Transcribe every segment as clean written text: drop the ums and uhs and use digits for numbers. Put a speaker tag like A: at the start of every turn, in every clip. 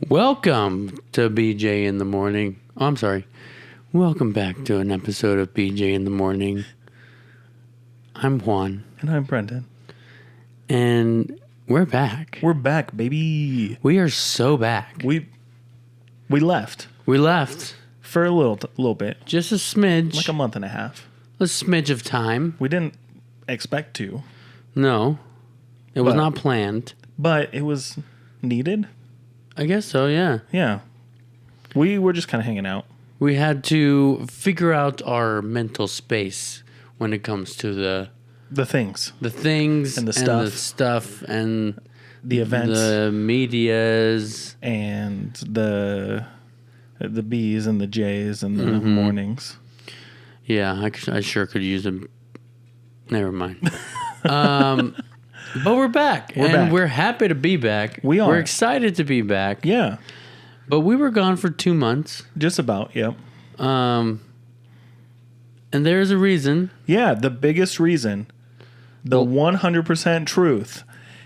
A: Welcome to BJ in the Morning. Oh, I'm sorry. Welcome back to an episode of BJ in the Morning. I'm Juan.
B: And I'm Brendan.
A: And we're back.
B: We're back, baby.
A: We are so back.
B: We left.
A: We left.
B: For a little bit.
A: Just a smidge.
B: Like a month and a half.
A: A smidge of time.
B: We didn't expect to.
A: No. It was not planned.
B: But it was needed.
A: I guess so, yeah.
B: Yeah. We were just kind of hanging out.
A: We had to figure out our mental space when it comes to
B: the things.
A: The things
B: and the
A: stuff and
B: the events,
A: the medias
B: and the B's and the J's and the mornings.
A: Yeah, I sure could use them. Never mind. But we're back. We're happy to be back.
B: We are.
A: We're excited to be back.
B: Yeah.
A: But we were gone for 2 months.
B: Just about, yep.
A: And there's a reason.
B: Yeah, the biggest reason, the 100% truth,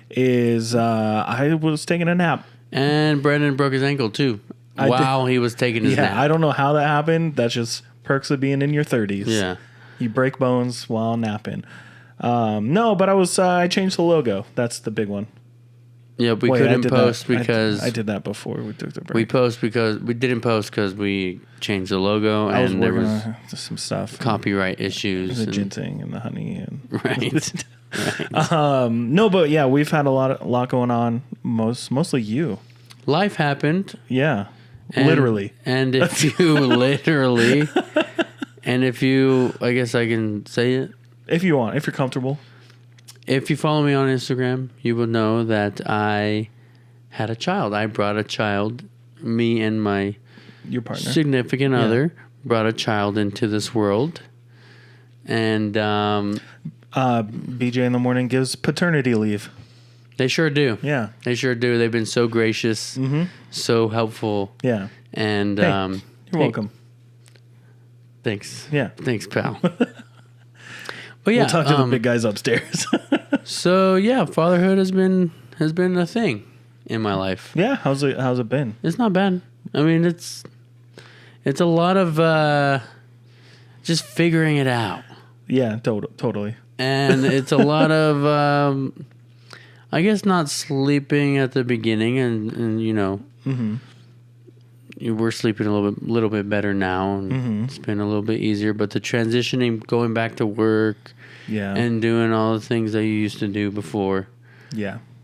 B: is I was taking a nap.
A: And Brendan broke his ankle, too. While he was taking his nap.
B: I don't know how that happened. That's just perks of being in your 30s.
A: Yeah.
B: You break bones while napping. No, but I changed the logo. That's the big one.
A: Yeah, we couldn't post because...
B: I did that before we took the break.
A: We didn't post because we changed the logo and there was
B: some stuff.
A: Copyright issues.
B: The ginseng and the honey. And
A: right. Right.
B: No, but yeah, we've had a lot going on. Mostly you.
A: Life happened.
B: Yeah. Literally.
A: And if you... literally... And if you... I guess I can say it.
B: If you want. If you're comfortable.
A: If you follow me on Instagram, you will know that I had a child. I brought a child. Me and my
B: your partner,
A: significant other, brought a child into this world. And
B: BJ in the Morning gives paternity leave.
A: They sure do.
B: Yeah.
A: They sure do. They've been so gracious, so helpful.
B: Yeah.
A: And
B: you're welcome.
A: Thanks.
B: Yeah.
A: Thanks, pal. But yeah,
B: we'll talk to the big guys upstairs.
A: So yeah, fatherhood has been a thing in my life.
B: Yeah, how's it been?
A: It's not bad. I mean, it's a lot of just figuring it out.
B: Yeah, totally.
A: And it's a lot of I guess not sleeping at the beginning, and you know, we're sleeping a little bit better now, and it's been a little bit easier. But the transitioning, going back to work, and doing all the things that you used to do before,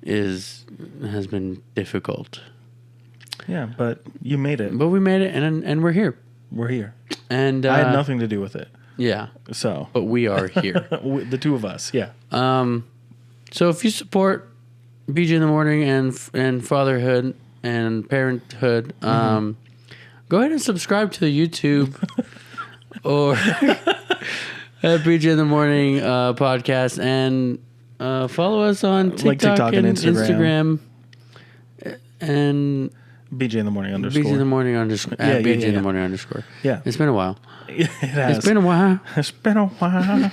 A: has been difficult.
B: Yeah, but you made it.
A: But we made it, and we're here.
B: We're here,
A: and
B: I had nothing to do with it.
A: Yeah.
B: So,
A: but we are here,
B: the two of us. Yeah.
A: So if you support BJ in the Morning and fatherhood and parenthood, go ahead and subscribe to the YouTube or at BJ in the Morning podcast, and follow us on TikTok and Instagram. And
B: BJ in the Morning _
A: BJ in the Morning _ at BJ in the Morning _
B: Yeah.
A: It's been a while.
B: It has.
A: It's been a while.
B: It's been a while.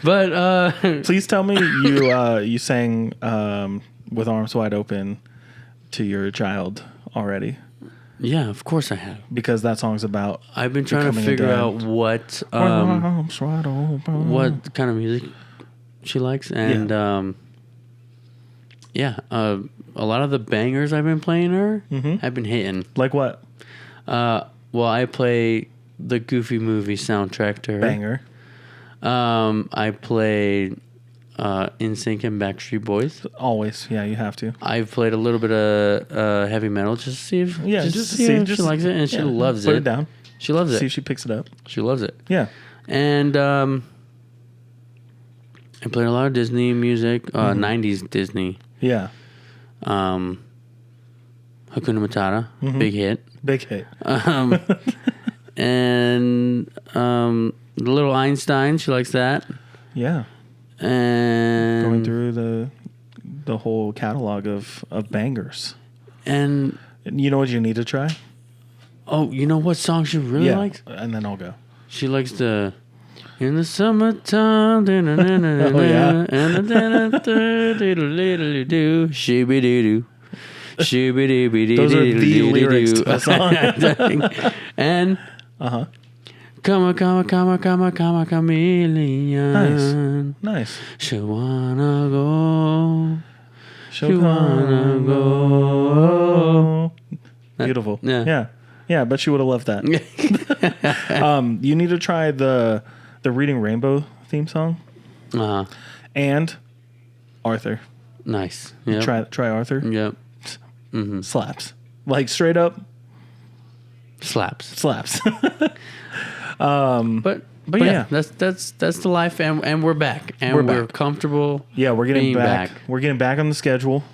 A: But
B: please tell me you sang With Arms Wide Open to your child already.
A: Yeah, of course I have.
B: Because that song's about.
A: I've been trying to figure out what what kind of music she likes, and a lot of the bangers I've been playing her have been hitting.
B: Like what?
A: Well, I play the Goofy movie soundtrack to her.
B: Banger.
A: I played NSYNC and Backstreet Boys.
B: Always, yeah, you have to.
A: I've played a little bit of heavy metal just to see if she likes it, and she loves it.
B: Put it down.
A: She loves it.
B: See if she picks it up.
A: She loves it.
B: Yeah.
A: And I played a lot of Disney music, 90s Disney.
B: Yeah.
A: Hakuna Matata, big hit.
B: Big hit.
A: And the Little Einstein, she likes that.
B: Yeah.
A: And
B: going through the whole catalog of bangers.
A: And
B: you know what you need to try?
A: Oh, you know what song she really likes?
B: And then I'll go.
A: She likes the In the Summertime.
B: Oh, yeah.
A: Shibby-doo-doo. Shoo-be-doo-be-doo-doo-doo-doo-doo.
B: Those are the lyrics to the song.
A: And come a chameleon.
B: Nice.
A: She wanna go.
B: She wanna go. Beautiful.
A: Yeah.
B: Yeah, I bet she would have loved that. You need to try the Reading Rainbow theme song. And Arthur.
A: Nice. Yep.
B: Try Arthur.
A: Yep.
B: Slaps. Like straight up
A: Slaps.
B: But
A: But yeah, that's the life, and we're back, and we're comfortable.
B: Yeah, we're getting
A: being
B: back. We're getting back on the schedule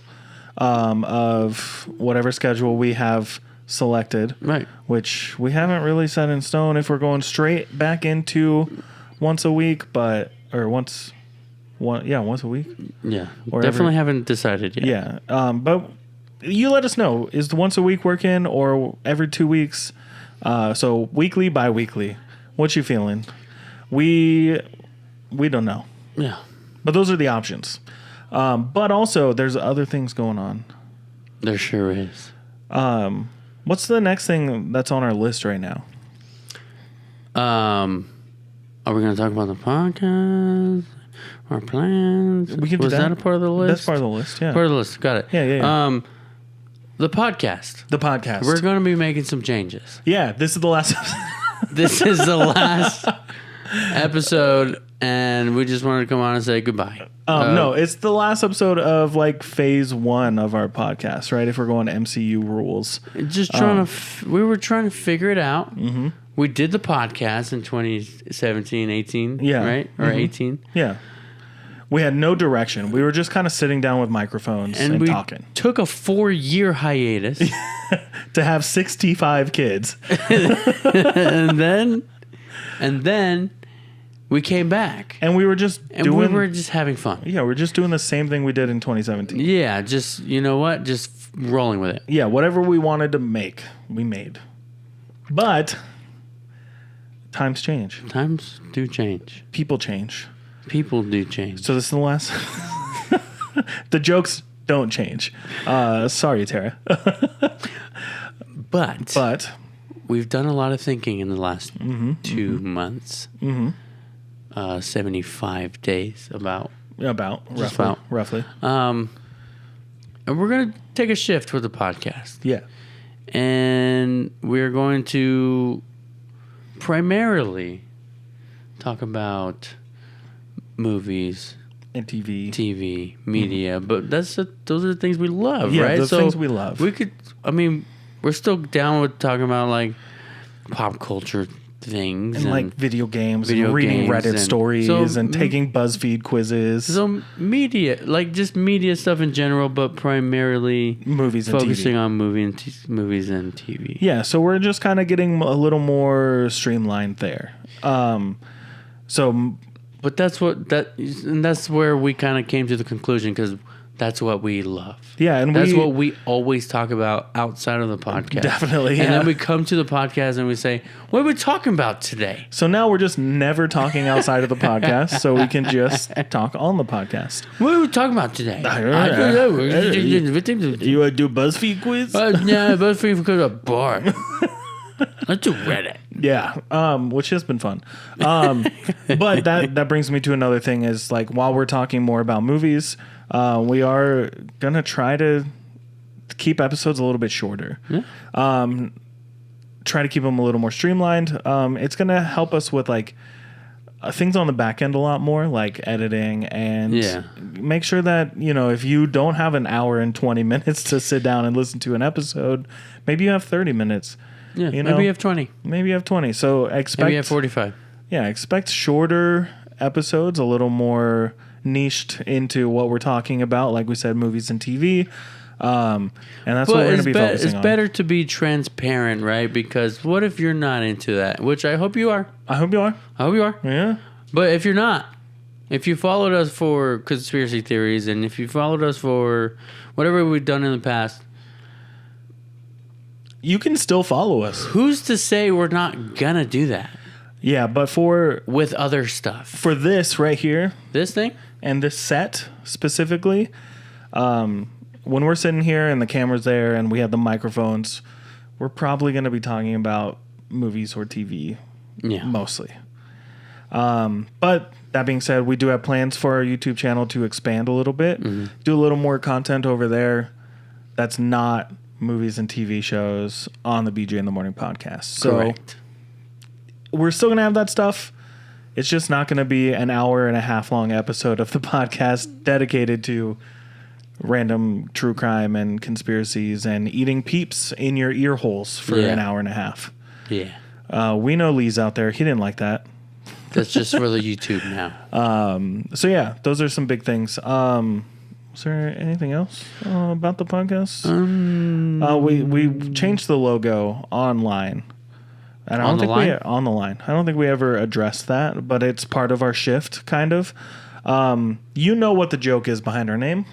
B: of whatever schedule we have selected.
A: Right.
B: Which we haven't really set in stone if we're going straight back into once a week, once a week.
A: Yeah, or definitely haven't decided yet.
B: Yeah, but you let us know. Is the once a week working or every 2 weeks? So weekly, bi-weekly. What you feeling? We don't know.
A: Yeah.
B: But those are the options. But also, there's other things going on.
A: There sure is.
B: What's the next thing that's on our list right now?
A: Are we going to talk about the podcast? Our plans?
B: We can do
A: Was that a part of the list?
B: That's part of the list, yeah.
A: Part of the list. Got it.
B: Yeah.
A: The podcast.
B: The podcast.
A: We're going to be making some changes.
B: Yeah, this is the last episode.
A: This is the last episode, and we just wanted to come on and say goodbye.
B: No, it's the last episode of like phase 1 of our podcast, right? If we're going to MCU rules.
A: Just trying we were trying to figure it out. Mm-hmm. We did the podcast in 2017, 18, right? Or 18.
B: Yeah. We had no direction. We were just kind of sitting down with microphones and talking.
A: Took a 4-year hiatus
B: to have 65 kids.
A: and then we came back.
B: And we were just
A: we were just having fun.
B: Yeah, we're just doing the same thing we did in 2017.
A: Yeah, just, you know what? Just rolling with it.
B: Yeah, whatever we wanted to make, we made. But times change.
A: Times do change.
B: People change.
A: People do change.
B: So this is the last. The jokes don't change. Sorry, Tara.
A: But we've done a lot of thinking in the last 2 months. 75 days about
B: roughly.
A: And we're going to take a shift with the podcast.
B: Yeah.
A: And we're going to primarily talk about movies
B: and
A: TV, media, but those are the things we love,
B: yeah,
A: right?
B: The things we love.
A: We're still down with talking about like pop culture things
B: and like video games and reading Reddit stories and taking BuzzFeed quizzes.
A: So media, like just media stuff in general, but primarily
B: movies and
A: focusing
B: TV.
A: on movies and TV.
B: Yeah, so we're just kind of getting a little more streamlined there.
A: But that's where we kind of came to the conclusion because that's what we love.
B: Yeah, and
A: that's what we always talk about outside of the podcast.
B: Definitely, yeah.
A: And then we come to the podcast and we say, "What are we talking about today?"
B: So now we're just never talking outside of the podcast, so we can just talk on the podcast.
A: What are we talking about today? I
B: don't know. You want to do a BuzzFeed quiz?
A: Yeah, BuzzFeed quiz a bar. Let's do Reddit.
B: Yeah, which has been fun. But that brings me to another thing is like while we're talking more about movies, we are going to try to keep episodes a little bit shorter. Yeah. Try to keep them a little more streamlined. It's going to help us with like things on the back end a lot more, like editing and make sure that, if you don't have an hour and 20 minutes to sit down and listen to an episode, maybe you have 30 minutes.
A: Yeah, maybe you have 20.
B: Maybe you have 20. So expect...
A: Maybe you have 45.
B: Yeah, expect shorter episodes, a little more niched into what we're talking about. Like we said, movies and TV. And that's what we're going to be focusing on.
A: It's better to be transparent, right? Because what if you're not into that? Which I hope you are.
B: I hope you are.
A: Yeah. But if you're not, if you followed us for conspiracy theories and if you followed us for whatever we've done in the past...
B: You can still follow us.
A: Who's to say we're not gonna do that?
B: Yeah, but
A: with other stuff.
B: For this right here,
A: this thing,
B: and this set specifically, we're when we're sitting here and the camera's there and we have the microphones, we're probably going to be talking about movies or TV mostly. But that being said, we do have plans for our YouTube channel to expand a little bit, do a little more content over there that's not movies and TV shows on the BJ in the Morning podcast. So
A: Correct.
B: We're still going to have that stuff. It's just not going to be an hour and a half long episode of the podcast dedicated to random true crime and conspiracies and eating Peeps in your ear holes for an hour and a half.
A: Yeah.
B: We know Lee's out there. He didn't like that.
A: That's just for the YouTube now.
B: So yeah, those are some big things. Was there anything else about the podcast? We changed the logo online. And I don't think on the line. I don't think we ever addressed that, but it's part of our shift, kind of. You know what the joke is behind our name.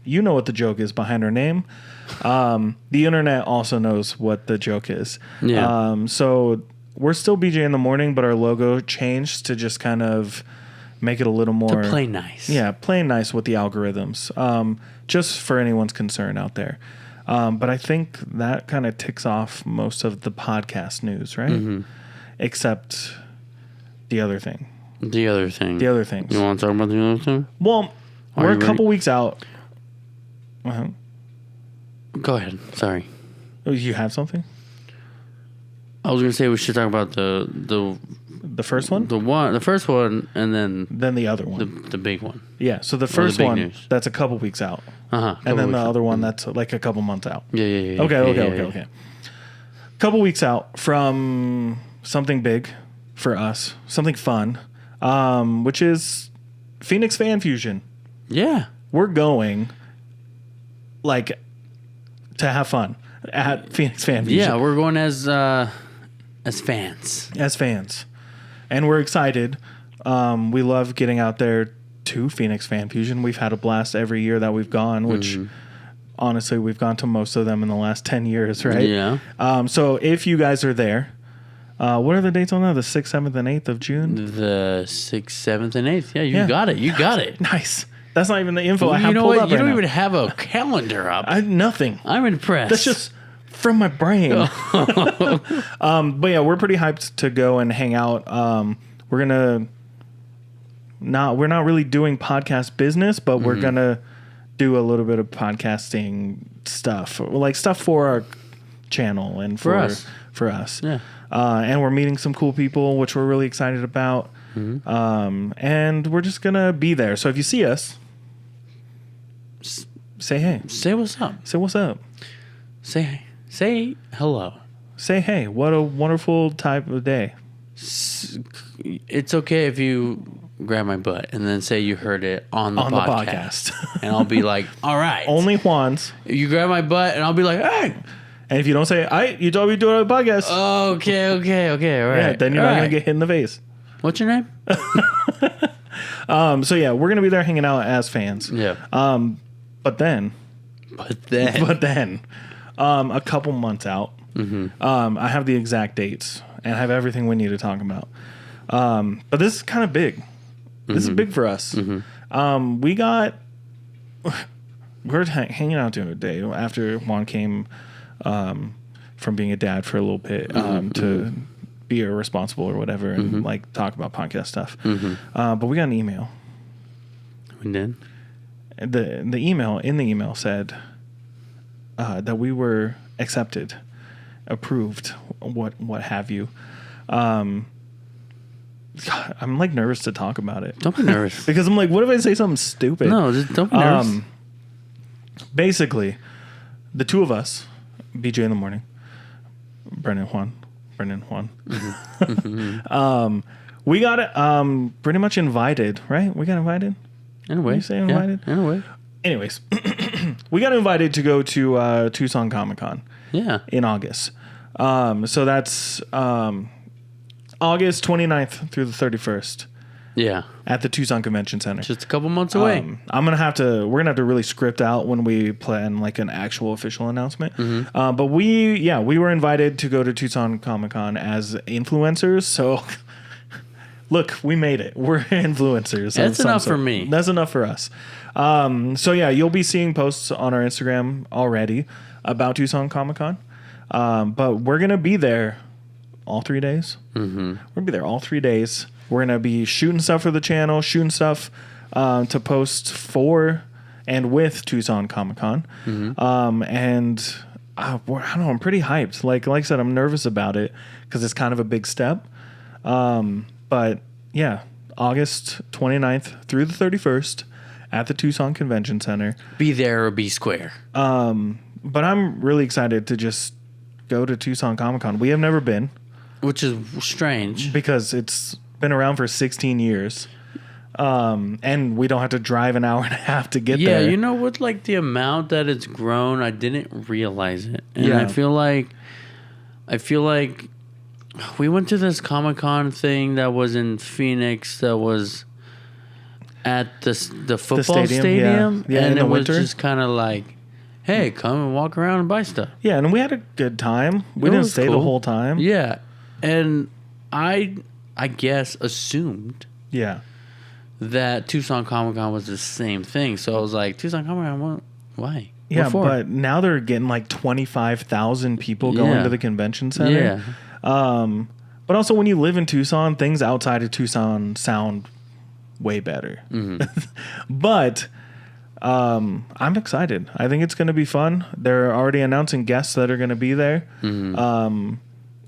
B: You know what the joke is behind our name. The internet also knows what the joke is.
A: Yeah.
B: So we're still BJ in the Morning, but our logo changed to just kind of make it a little more...
A: To play nice.
B: Yeah, play nice with the algorithms. Just for anyone's concern out there. But I think that kind of ticks off most of the podcast news, right? Mm-hmm. Except the other thing.
A: The other thing.
B: The other things.
A: You want to talk about the other thing?
B: Well, we're a couple weeks out.
A: Go ahead. Sorry.
B: Oh, you have something?
A: I was going to say we should talk about the
B: first one?
A: The first one, and then
B: the other one.
A: The big one.
B: Yeah, so the first one, that's a couple weeks out. And then the other one, that's like a couple months out.
A: Yeah.
B: Okay. Couple weeks out from something big for us, something fun, which is Phoenix Fan Fusion.
A: Yeah.
B: We're going, like, to have fun at Phoenix Fan Fusion.
A: Yeah, we're going as fans.
B: As fans. And we're excited. We love getting out there to Phoenix Fan Fusion. We've had a blast every year that we've gone, which honestly, we've gone to most of them in the last 10 years, right?
A: Yeah.
B: So if you guys are there, what are the dates on that? The 6th, 7th, and 8th of June?
A: The 6th, 7th, and 8th. Yeah, you got it. You got it.
B: Nice. That's not even the info I have
A: pulled
B: pulled
A: up.
B: up
A: You
B: right
A: don't
B: now.
A: even have a calendar up.
B: Nothing.
A: I'm impressed.
B: That's just from my brain. But yeah, we're pretty hyped to go and hang out. We're not really doing podcast business, but we're gonna do a little bit of podcasting stuff, like stuff for our channel and for us.
A: Yeah.
B: And we're meeting some cool people, which we're really excited about. And we're just gonna be there. So if you see us, say hey.
A: Say what's up.
B: Say what's up.
A: Say hello.
B: Say hey. What a wonderful type of day.
A: It's okay if you grab my butt and then say you heard it on the podcast. And I'll be like, all right.
B: Only Juan's.
A: You grab my butt and I'll be like, hey.
B: And if you don't say, you told me to do it on the podcast.
A: Okay, all right.
B: Yeah, then you're not going to get hit in the face.
A: What's your name?
B: So yeah, we're going to be there hanging out as fans.
A: Yeah.
B: But then, a couple months out, I have the exact dates and I have everything we need to talk about. But this is kind of big. This is big for us. We're hanging out during the day after Juan came from being a dad for a little bit to be irresponsible or whatever and like talk about podcast stuff. But we got an email.
A: We did?
B: The email said that we were accepted, approved, what have you. God, I'm like nervous to talk about it.
A: Don't be nervous.
B: Because I'm like, what if I say something stupid?
A: No, just don't be nervous.
B: Basically, the two of us, BJ in the Morning, Brendan Juan. We got pretty much invited, right? We got invited?
A: In a way.
B: You say invited?
A: Yeah, in a way.
B: Anyways, we got invited to go to Tucson Comic-Con.
A: Yeah.
B: In August. So that's August 29th through the 31st.
A: Yeah.
B: At the Tucson Convention Center.
A: Just a couple months away.
B: we're gonna have to really script out when we plan like an actual official announcement. But we were invited to go to Tucson Comic-Con as influencers. So look, we made it. We're influencers.
A: That's enough for me.
B: That's enough for us. So yeah, you'll be seeing posts on our Instagram already about Tucson Comic-Con. But we're going to be there all 3 days. Mm-hmm. We're going to be there all 3 days. We're going to be shooting stuff for the channel, shooting stuff to post for and with Tucson Comic-Con. Mm-hmm. And I don't know, I'm pretty hyped. Like I said, I'm nervous about it because it's kind of a big step. But yeah, August 29th through the 31st at the Tucson Convention Center.
A: Be there or be square.
B: But I'm really excited to just go to Tucson Comic-Con. We have never been.
A: Which is strange.
B: Because it's been around for 16 years. And we don't have to drive an hour and a half to get there.
A: Yeah, you know what? Like the amount that it's grown, I didn't realize it. And I feel like we went to this Comic-Con thing that was in Phoenix that was at the football stadium.
B: Yeah,
A: and
B: in the
A: it was
B: winter.
A: just kind of like, hey, come and walk around and buy stuff.
B: Yeah, and we had a good time. We didn't stay the whole time.
A: Yeah. And I guess assumed that Tucson Comic-Con was the same thing. So I was like, Tucson Comic-Con, why?
B: Yeah, but now they're getting like 25,000 people going to the convention center. Yeah. But also when you live in Tucson, things outside of Tucson sound way better. Mm-hmm. But I'm excited. I think it's going to be fun. They're already announcing guests that are going to be there. Mm-hmm.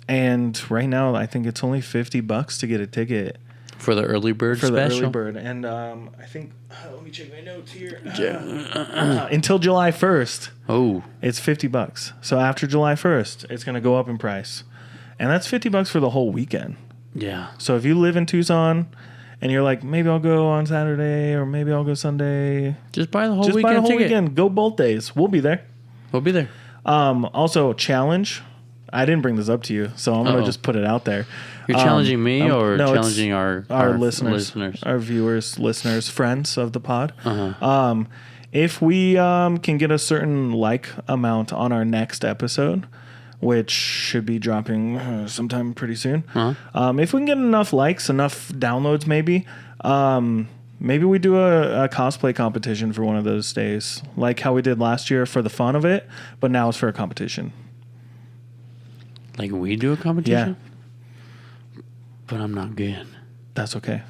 B: And right now, I think it's only $50 to get a ticket.
A: For the early bird special?
B: For the early bird. And I think, let me check my notes here. Until July 1st.
A: Oh.
B: It's $50. So after July 1st, it's going to go up in price. And that's $50 for the whole weekend.
A: Yeah.
B: So if you live in Tucson and you're like, maybe I'll go on Saturday or maybe I'll go Sunday.
A: Just buy the whole weekend.
B: Go both days. We'll be there.
A: We'll be there.
B: Also, challenge. I didn't bring this up to you, so I'm going to just put it out there.
A: You're challenging me or challenging our listeners?
B: Our viewers, listeners, friends of the pod. Uh-huh. If we can get a certain like amount on our next episode, which should be dropping sometime pretty soon. Uh-huh. If we can get enough likes, enough downloads maybe we do a cosplay competition for one of those days, like how we did last year for the fun of it, but now it's for a competition.
A: Like we do a competition? Yeah. But I'm not good.
B: That's okay.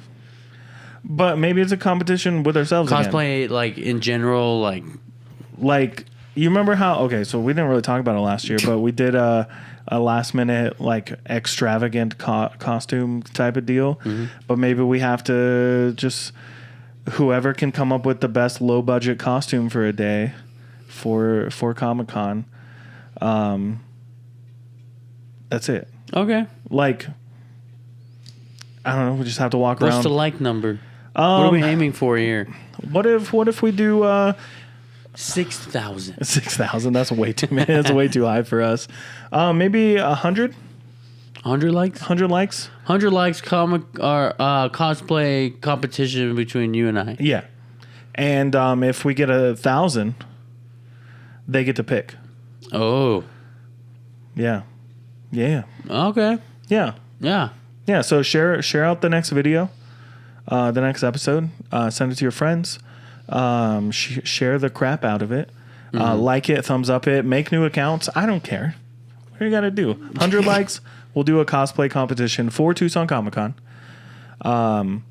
B: But maybe it's a competition with ourselves
A: Cosplay,
B: again.
A: like, in general, like...
B: You remember how... Okay, so we didn't really talk about it last year, but we did a last-minute, like, extravagant costume type of deal. Mm-hmm. But maybe we have to just... Whoever can come up with the best low-budget costume for a day for Comic-Con... That's it.
A: Okay.
B: Like, I don't know. We just have to walk around.
A: What's the like number? What are we aiming for here?
B: What if we do
A: 6,000?
B: 6,000. That's way too many. That's way too high for us. Maybe 100.
A: 100 likes.
B: 100 likes.
A: 100 likes. Cosplay competition between you and I.
B: Yeah. And if we get 1,000, they get to pick.
A: Oh.
B: Yeah. Yeah.
A: Okay.
B: Yeah.
A: Yeah.
B: Yeah. So share out the next video, the next episode. Send it to your friends. Share the crap out of it. Mm-hmm. Like it, thumbs up it. Make new accounts. I don't care. What do you got to do? 100 likes. We'll do a cosplay competition for Tucson Comic-Con. I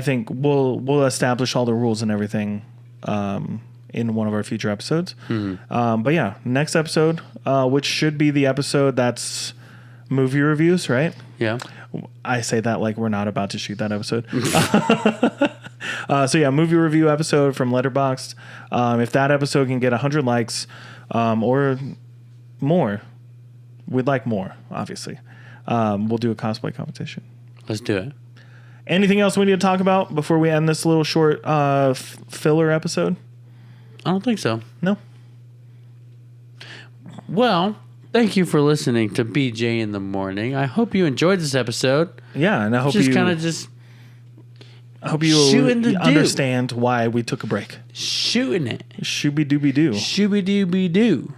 B: think we'll establish all the rules and everything. In one of our future episodes. Mm-hmm. But yeah, next episode, which should be the episode that's movie reviews, right?
A: Yeah.
B: I say that like we're not about to shoot that episode. So yeah, movie review episode from Letterboxd. If that episode can get 100 likes or more, we'd like more, obviously. We'll do a cosplay competition.
A: Let's do it.
B: Anything else we need to talk about before we end this little short filler episode?
A: I don't think so.
B: No.
A: Well, thank you for listening to BJ in the Morning. I hope you enjoyed this episode.
B: Yeah, and I hope
A: I hope you
B: understand why we took a break.
A: Shooting it.
B: Shooby dooby doo.
A: Shooby dooby doo.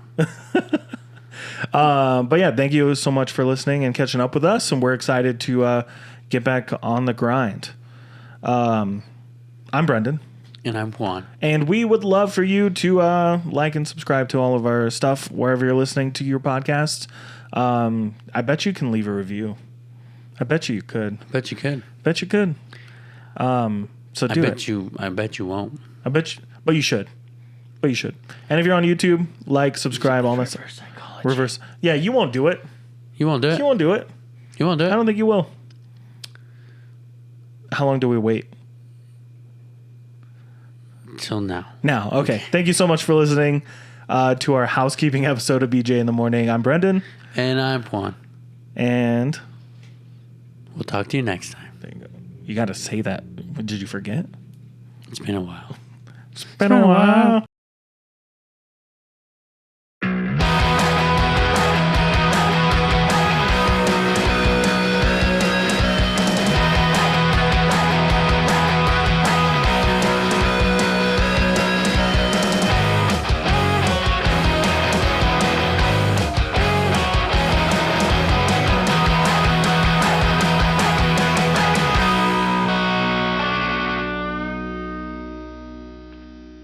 B: But yeah, thank you so much for listening and catching up with us. And we're excited to get back on the grind. I'm Brendan.
A: And I'm Juan.
B: And we would love for you to like and subscribe to all of our stuff wherever you're listening to your podcasts. I bet you can leave a review. I bet you could.
A: Bet you could.
B: Bet you could. So do it.
A: I bet you won't.
B: But you should. But you should. And if you're on YouTube, like, subscribe, all that stuff.
A: Psychology.
B: Reverse. Yeah, you won't do it.
A: You won't do it?
B: You won't do it.
A: You won't do it?
B: I don't think you will. How long do we wait?
A: Till now.
B: Now, okay. Thank you so much for listening to our housekeeping episode of BJ in the Morning. I'm Brendan.
A: And I'm Juan.
B: And
A: we'll talk to you next time.
B: You got to say that. Did you forget?
A: It's been a while.
B: It's been a while.